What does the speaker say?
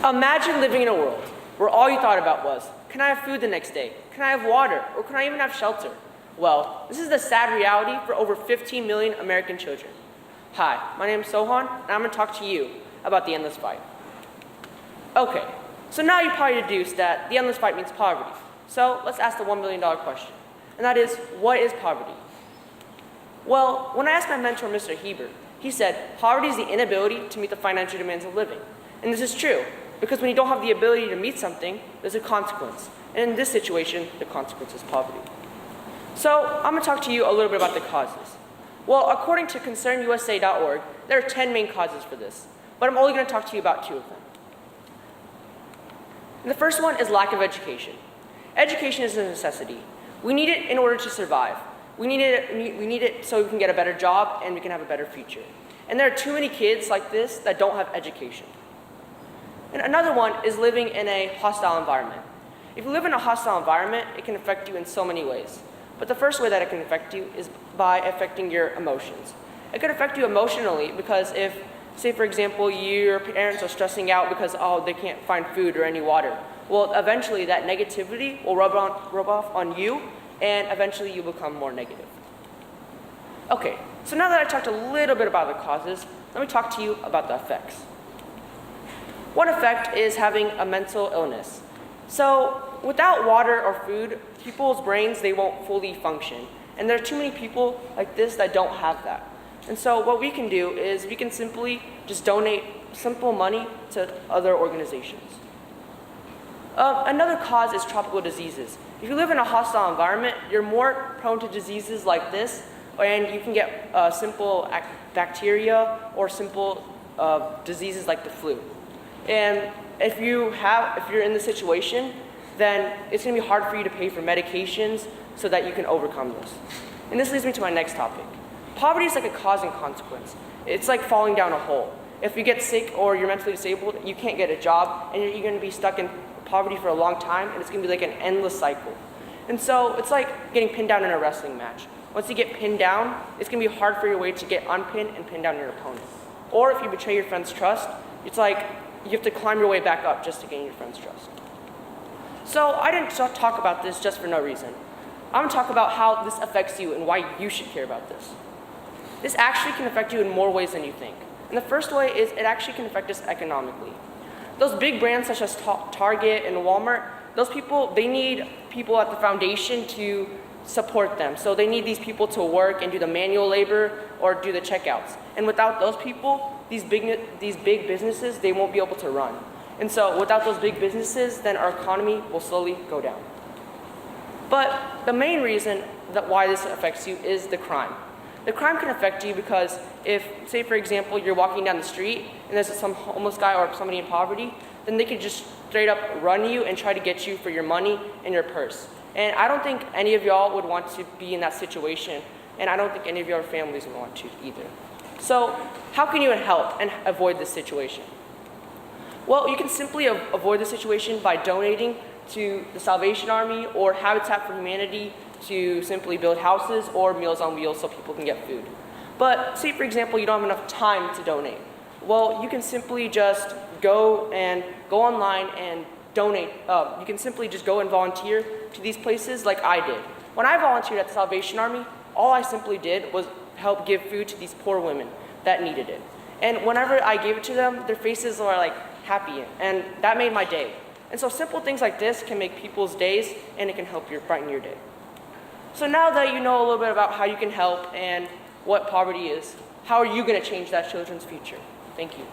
Imagine living in a world where all you thought about was, can I have food the next day? Can I have water? Or can I even have shelter? Well, this is the sad reality for over 15 million American children. Hi, my name is Sohan, and I'm going to talk to you about the endless fight. Okay, so now you probably deduced that the endless fight means poverty. So let's ask the $1 million question, and that is, what is poverty? Well, when I asked my mentor, Mr. Heber, he said, poverty is the inability to meet the financial demands of living. And this is true, because when you don't have the ability to meet something, there's a consequence. And in this situation, the consequence is poverty. So I'm going to talk to you a little bit about the causes. Well, according to concernusa.org, there are 10 main causes for this, but I'm only going to talk to you about 2 of them. And the first one is lack of education. Education is a necessity. We need it in order to survive. We need it so we can get a better job and we can have a better future. And there are too many kids like this that don't have education. And another one is living in a hostile environment. If you live in a hostile environment, it can affect you in so many ways. But the first way that it can affect you is by affecting your emotions. It could affect you emotionally because if, say for example, your parents are stressing out because, they can't find food or any water. Well, eventually that negativity will rub off on you, and eventually you become more negative. Okay, so now that I talked a little bit about the causes, let me talk to you about the effects. One effect is having a mental illness. So without water or food, people's brains, they won't fully function. And there are too many people like this that don't have that. And so what we can do is we can simply just donate simple money to other organizations. Another cause is tropical diseases. If you live in a hostile environment, you're more prone to diseases like this, and you can get simple bacteria or simple diseases like the flu. And if you're in this situation, then it's going to be hard for you to pay for medications so that you can overcome this. And this leads me to my next topic. Poverty is like a cause and consequence. It's like falling down a hole. If you get sick or you're mentally disabled, you can't get a job, and you're going to be stuck in poverty for a long time, and it's going to be like an endless cycle. And so it's like getting pinned down in a wrestling match. Once you get pinned down, it's going to be hard for your way to get unpinned and pin down your opponent. Or if you betray your friend's trust, it's like you have to climb your way back up just to gain your friend's trust. So I didn't talk about this just for no reason. I'm going to talk about how this affects you and why you should care about this. This actually can affect you in more ways than you think. And the first way is it actually can affect us economically. Those big brands such as Target and Walmart, those people, they need people at the foundation to support them. So they need these people to work and do the manual labor or do the checkouts. And without those people, these big businesses, they won't be able to run. And so without those big businesses, then our economy will slowly go down. But the main reason why this affects you is the crime. The crime can affect you because if, say for example, you're walking down the street and there's some homeless guy or somebody in poverty, then they could just straight up run you and try to get you for your money and your purse. And I don't think any of y'all would want to be in that situation, and I don't think any of your families would want to either. So how can you help and avoid this situation? Well, you can simply avoid the situation by donating to the Salvation Army or Habitat for Humanity to simply build houses or Meals on Wheels so people can get food. But say, for example, you don't have enough time to donate. Well, you can simply just go online and donate. You can simply just go and volunteer to these places like I did. When I volunteered at the Salvation Army, all I simply did was help give food to these poor women that needed it. And whenever I gave it to them, their faces were like happy, and that made my day. And so simple things like this can make people's days, and it can help brighten your day. So now that you know a little bit about how you can help and what poverty is, how are you going to change that children's future? Thank you.